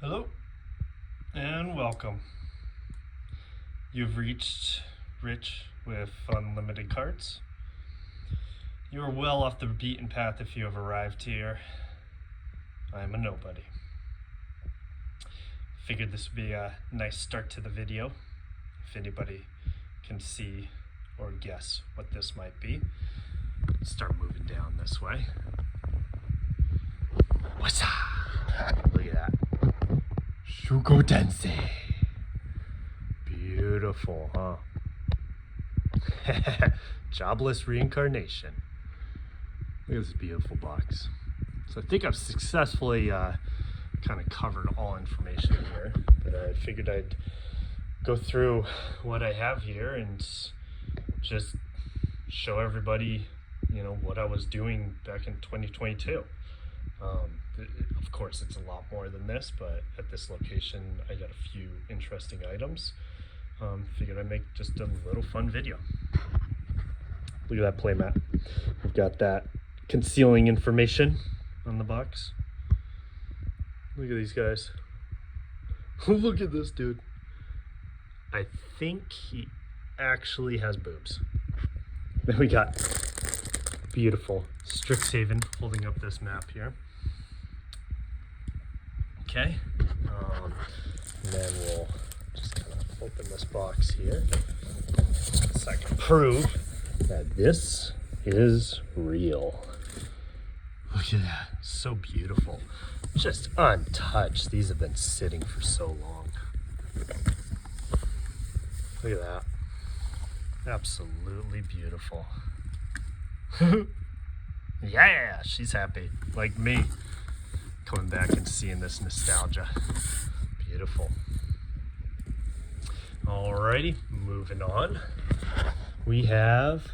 Hello and welcome. You've reached Rich with Unlimited Cards. You are well off the beaten path if you have arrived here. I am a nobody. Figured this would be a nice start to the video. If anybody can see or guess what this might be, start moving down this way. What's up? Look at that. Shugo Tensei. Beautiful, huh? Jobless reincarnation. Look at this beautiful box. So I think I've successfully kind of covered all information here, but I figured I'd go through what I have here and just show everybody, what I was doing back in 2022. Of course, it's a lot more than this, but at this location, I got a few interesting items. Figured I'd make just a little fun video. Look at that playmat. We've got that concealing information on the box. Look at these guys. Look at this dude. I think he actually has boobs. Then we got beautiful Strixhaven holding up this map here. Okay, and then we'll just kind of open this box here so I can prove that this is real. Look at that, so beautiful. Just untouched. These have been sitting for so long. Look at that. Absolutely beautiful. Yeah, she's happy, like me. Coming back and seeing this nostalgia. Beautiful. Alrighty, moving on. We have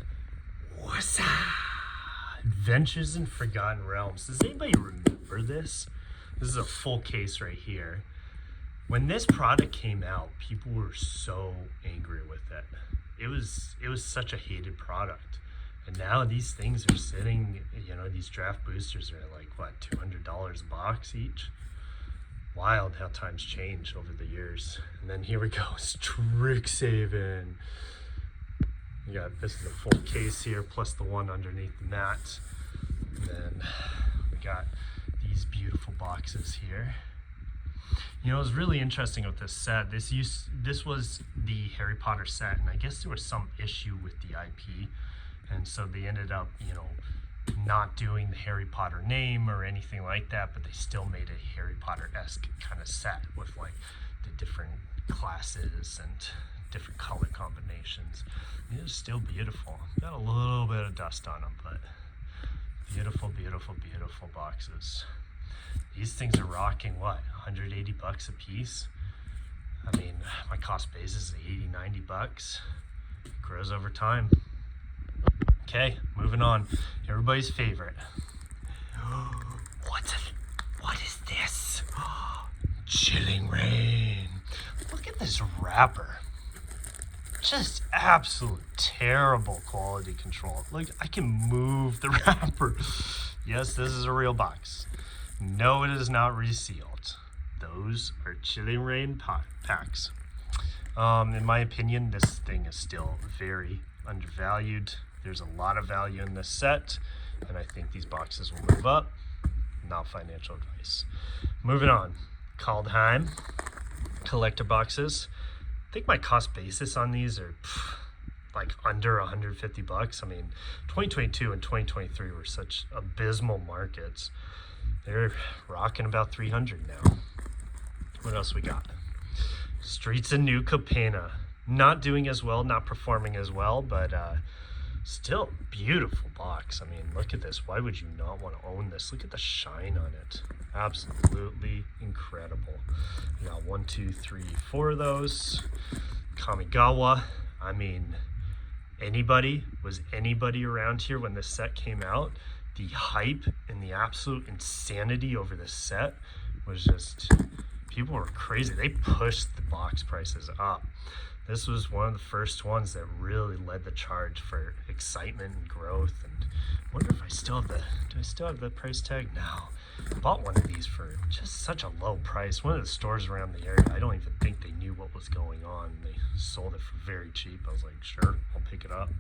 what's that? Adventures in Forgotten Realms. Does anybody remember this? This is a full case right here. When this product came out, people were so angry with it. It was such a hated product. And now these things are sitting, these draft boosters are like, what, $200 a box each? Wild how times change over the years. And then here we go, Strixhaven. This is the full case here, plus the one underneath the mat. And then we got these beautiful boxes here. It was really interesting with this set. This was the Harry Potter set, and I guess there was some issue with the IP. And so they ended up, not doing the Harry Potter name or anything like that, but they still made a Harry Potter-esque kind of set with like the different classes and different color combinations. It was still beautiful. Got a little bit of dust on them, but beautiful, beautiful, beautiful boxes. These things are rocking, what, 180 bucks a piece? I mean, my cost base is 80, 90 bucks. It grows over time. Okay, moving on. Everybody's favorite. What is this? Chilling Reign. Look at this wrapper. Just absolute terrible quality control. Look, I can move the wrapper. Yes, this is a real box. No, it is not resealed. Those are Chilling Reign packs. In my opinion, this thing is still very undervalued. There's a lot of value in this set, and I think these boxes will move up. Not financial advice. Moving on. Kaldheim collector boxes. I think my cost basis on these are like under 150 bucks. I mean, 2022 and 2023 were such abysmal markets. They're rocking about 300 now. What else we got? Streets of New Capenna. Not doing as well, not performing as well, but still beautiful box. I mean, look at this. Why would you not want to own this? Look at the shine on it. Absolutely incredible. We got 1, 2, 3, 4 of those. Kamigawa. I mean, was anybody around here when this set came out? The hype and the absolute insanity over this set was just, people were crazy. They pushed the box prices up. This was one of the first ones that really led the charge for excitement and growth. And I wonder if do I still have the price tag? No. Bought one of these for just such a low price. One of the stores around the area, I don't even think they knew what was going on. They sold it for very cheap. I was like, sure, I'll pick it up.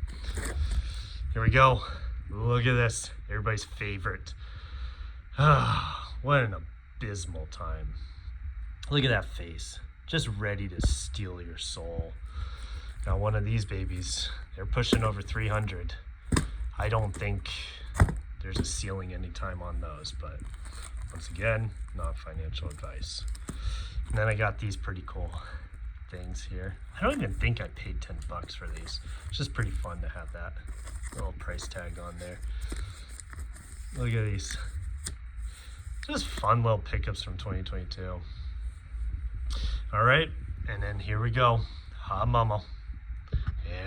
Here we go. Look at this. Everybody's favorite. Ah, what an abysmal time. Look at that face. Just ready to steal your soul. Now one of these babies, they're pushing over 300. I don't think there's a ceiling anytime on those, but once again, not financial advice. And then I got these pretty cool things here. I don't even think I paid 10 bucks for these. It's just pretty fun to have that little price tag on there. Look at these. Just fun little pickups from 2022. All right, and then here we go. Ha Mama.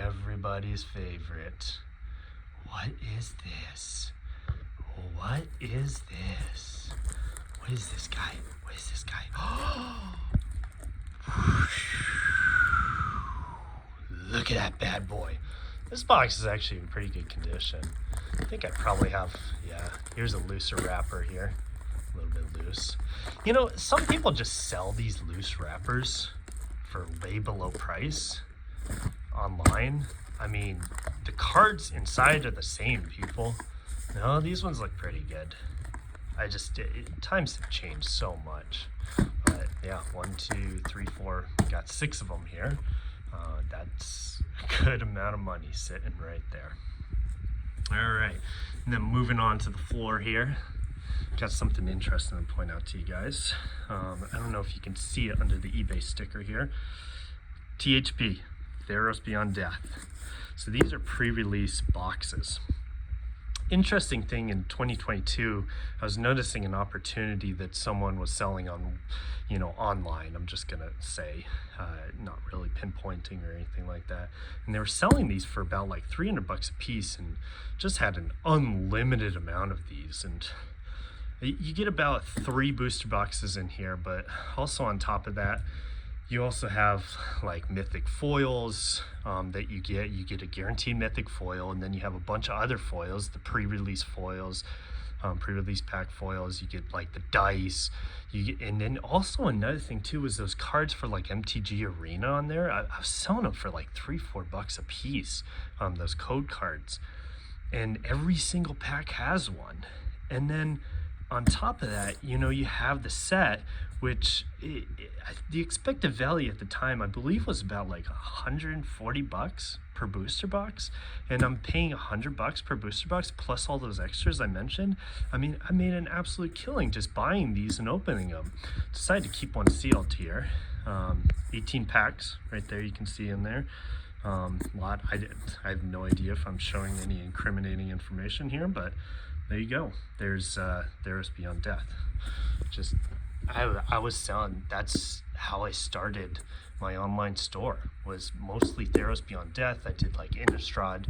Everybody's favorite. What is this? What is this? What is this guy? What is this guy? Look at that bad boy. This box is actually in pretty good condition. I think I probably have, yeah, here's a looser wrapper here. A little bit loose. You know, some people just sell these loose wrappers for way below price online. I mean, the cards inside are the same, people. No, these ones look pretty good. Times have changed so much. But yeah, 1, 2, 3, 4, got 6 of them here. That's a good amount of money sitting right there. All right, and then moving on to the floor here. Got something interesting to point out to you guys. I don't know if you can see it under the eBay sticker here. THB, Theros Beyond Death. So these are pre-release boxes. Interesting thing in 2022, I was noticing an opportunity that someone was selling on, online. I'm just gonna say, not really pinpointing or anything like that. And they were selling these for about like 300 bucks a piece, and just had an unlimited amount of these. And you get about 3 booster boxes in here, but also on top of that, you also have like mythic foils that you get a guaranteed mythic foil, and then you have a bunch of other foils, the pre-release foils, pre-release pack foils. You get like the dice, and then also another thing too is those cards for like MTG Arena on there. I was selling them for like $3-4 bucks a piece, those code cards, and every single pack has one. And then on top of that, you have the set, which the expected value at the time, I believe, was about like 140 bucks per booster box. And I'm paying 100 bucks per booster box plus all those extras I mentioned. I mean, I made an absolute killing just buying these and opening them. Decided to keep one sealed here. 18 packs right there, you can see in there. Lot. I have no idea if I'm showing any incriminating information here, but there you go. There's Beyond Death. Just I was selling. That's how I started my online store. Was mostly Theros Beyond Death. I did like Innistrad,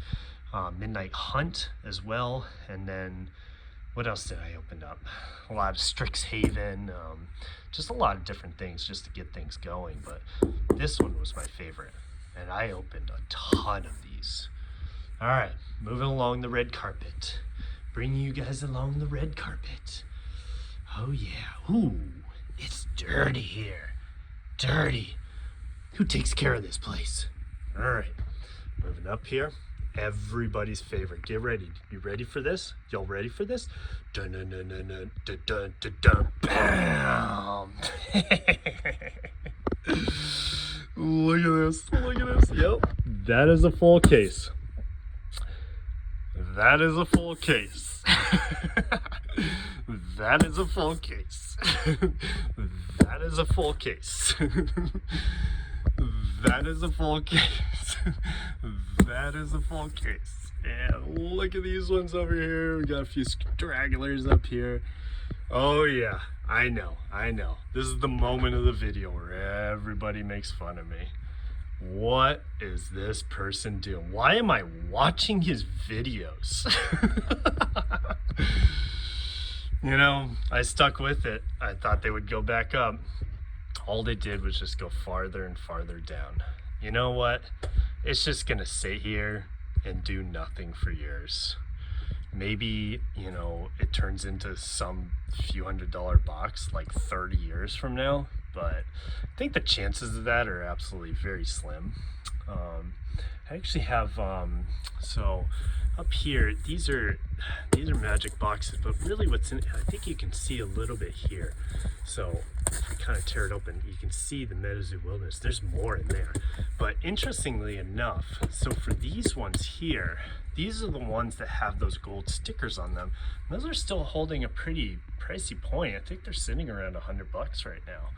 Midnight Hunt as well, and then what else did I open up? A lot of Strixhaven, just a lot of different things just to get things going. But this one was my favorite, and I opened a ton of these. All right, moving along the red carpet. Bringing you guys along the red carpet. Oh yeah, ooh, it's dirty here. Dirty. Who takes care of this place? All right, moving up here. Everybody's favorite. Get ready. You ready for this? Y'all ready for this? Dun dun dun dun dun dun dun dun dun. Bam! Look at this. Look at this. Yep. That is a full case. That is a full case. That is a full case. That is a full case. That is a full case. That is a full case. And look at these ones over here. We got a few stragglers up here. Oh yeah, I know. This is the moment of the video where everybody makes fun of me. What is this person doing? Why am I watching his videos? I stuck with it. I thought they would go back up. All they did was just go farther and farther down. You know what? It's just gonna sit here and do nothing for years. maybe, you know, it turns into some few $100 box like 30 years from now, but I think the chances of that are absolutely very slim. I actually have so up here, these are magic boxes, but really what's in it, I think you can see a little bit here. So if we kind of tear it open, you can see the MetaZoo Wilderness. There's more in there. But interestingly enough, so for these ones here, these are the ones that have those gold stickers on them. Those are still holding a pretty pricey point. I think they're sitting around $100 right now.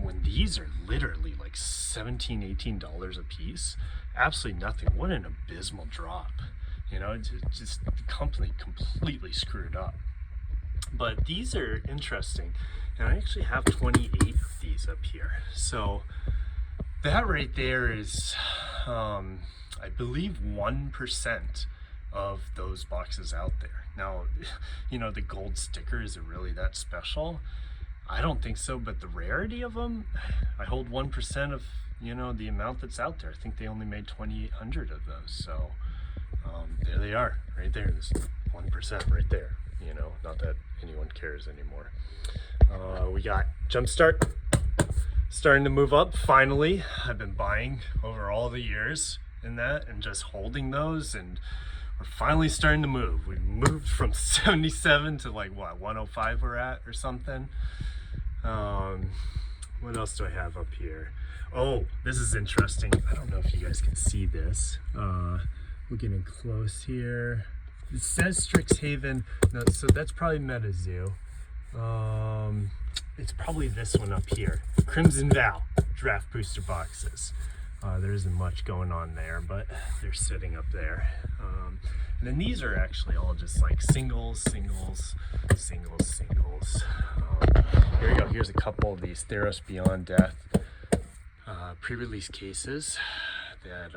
When these are literally like $17, $18 a piece, absolutely nothing. What an abysmal drop. You know, just the company completely screwed up. But these are interesting, and I actually have 28 of these up here. So that right there is, I believe 1% of those boxes out there. Now, you know, the gold sticker, is it really that special? I don't think so, but the rarity of them, I hold 1% of, you know, the amount that's out there. I think they only made 2,800 of those. So there they are, right there. This 1% right there. You know, not that anyone cares anymore. We got Jumpstart starting to move up finally. I've been buying over all the years in that and just holding those, and we're finally starting to move. We moved from 77 to like what, 105 we're at or something. What else do I have up here? Oh, this is interesting. I don't know if you guys can see this. We're getting close here. It says Strixhaven. No, so that's probably MetaZoo. It's probably this one up here. Crimson Vow draft booster boxes. There isn't much going on there, but they're sitting up there. And then these are actually all just like singles. Here we go. Here's a couple of these Theros Beyond Death pre-release cases that,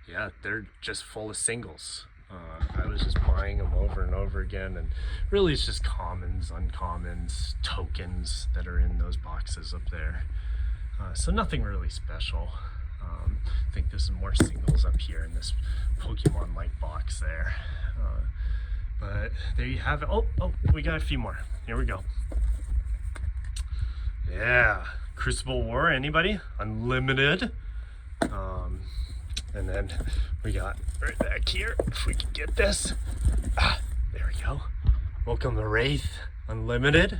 yeah, they're just full of singles. I was just buying them over and over again, and really it's just commons, uncommons, tokens that are in those boxes up there. So nothing really special. I think there's some more singles up here in this Pokemon-like box there. But there you have it. Oh, we got a few more. Here we go. Yeah, Crucible War, anybody? Unlimited. And then we got right back here, if we can get this. There we go. Welcome to Wraith Unlimited.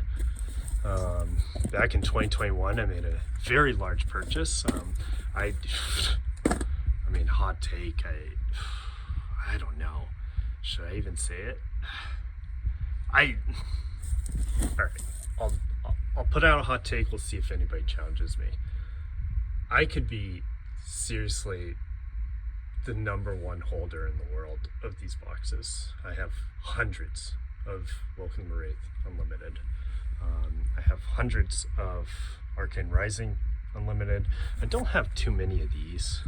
Back in 2021, I made a very large purchase. I mean, hot take, I don't know. Should I even say it? All right, I'll put out a hot take. We'll see if anybody challenges me. I could be seriously the #1 holder in the world of these boxes. I have hundreds of Welcome to Wraith Unlimited. I have hundreds of Arcane Rising Unlimited. I don't have too many of these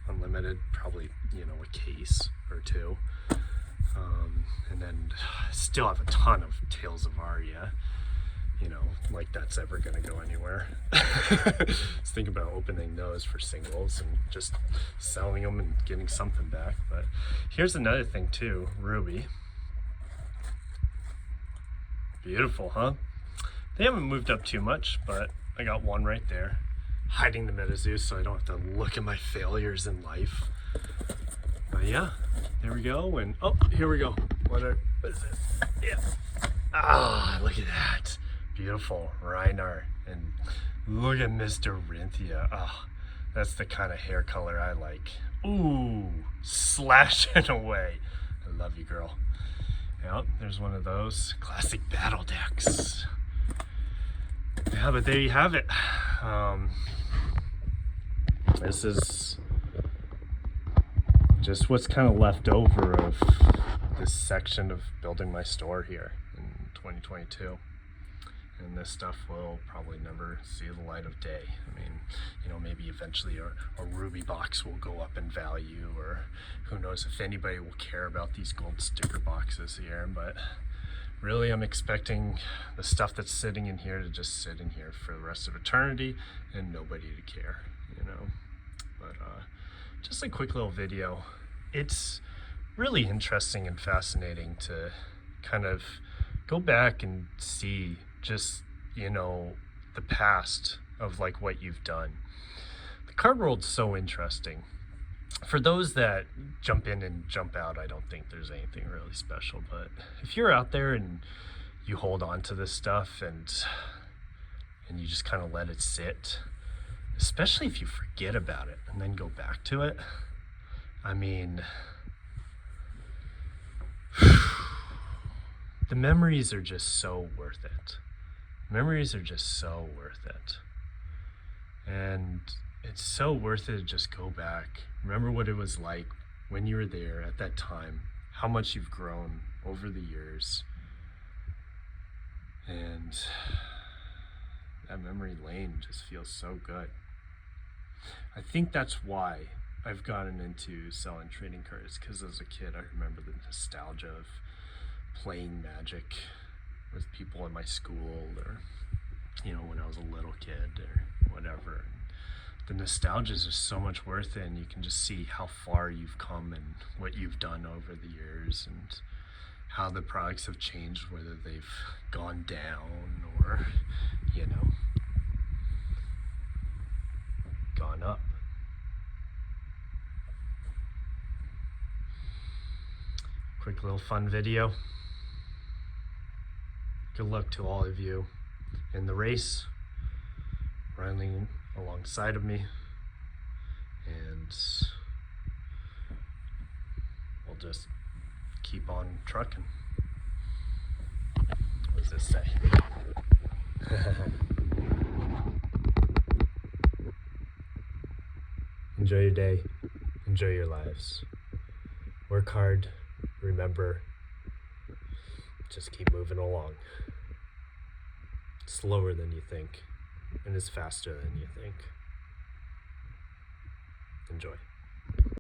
Unlimited, probably, you know, a case or two. And then still have a ton of Tales of Aria. You know, like that's ever gonna go anywhere. Just think about opening those for singles and just selling them and getting something back. But here's another thing too, Ruby. Beautiful, huh? They haven't moved up too much, but I got one right there, hiding the MetaZoo so I don't have to look at my failures in life. But yeah, there we go. And oh, here we go. What is this? Yeah. Ah, look at that. Beautiful Reinhardt, and look at Mr. Rinthia. Oh, that's the kind of hair color I like. Ooh, slashing away. I love you, girl. Yep, there's one of those classic battle decks. Yeah, but there you have it. This is just what's kind of left over of this section of building my store here in 2022. And this stuff will probably never see the light of day. I mean, you know, maybe eventually a Ruby box will go up in value, or who knows if anybody will care about these gold sticker boxes here. But really, I'm expecting the stuff that's sitting in here to just sit in here for the rest of eternity and nobody to care, you know. But just a quick little video. It's really interesting and fascinating to kind of go back and see just, you know, the past of like what you've done. The card world's so interesting. For those that jump in and jump out, I don't think there's anything really special, but if you're out there and you hold on to this stuff and you just kind of let it sit, especially if you forget about it and then go back to it, I mean, the memories are just so worth it. Memories are just so worth it. And it's so worth it to just go back. Remember what it was like when you were there at that time, how much you've grown over the years. And that memory lane just feels so good. I think that's why I've gotten into selling trading cards, because as a kid I remember the nostalgia of playing Magic with people in my school, or you know, when I was a little kid or whatever. The nostalgia is just so much worth it, and you can just see how far you've come and what you've done over the years and how the products have changed, whether they've gone down or, you know, gone up. Quick little fun video. Good luck to all of you in the race, running alongside of me, and we'll just keep on trucking. What does this say? Enjoy your day, enjoy your lives, work hard, remember, just keep moving along. Slower than you think, and it's faster than you think. Enjoy.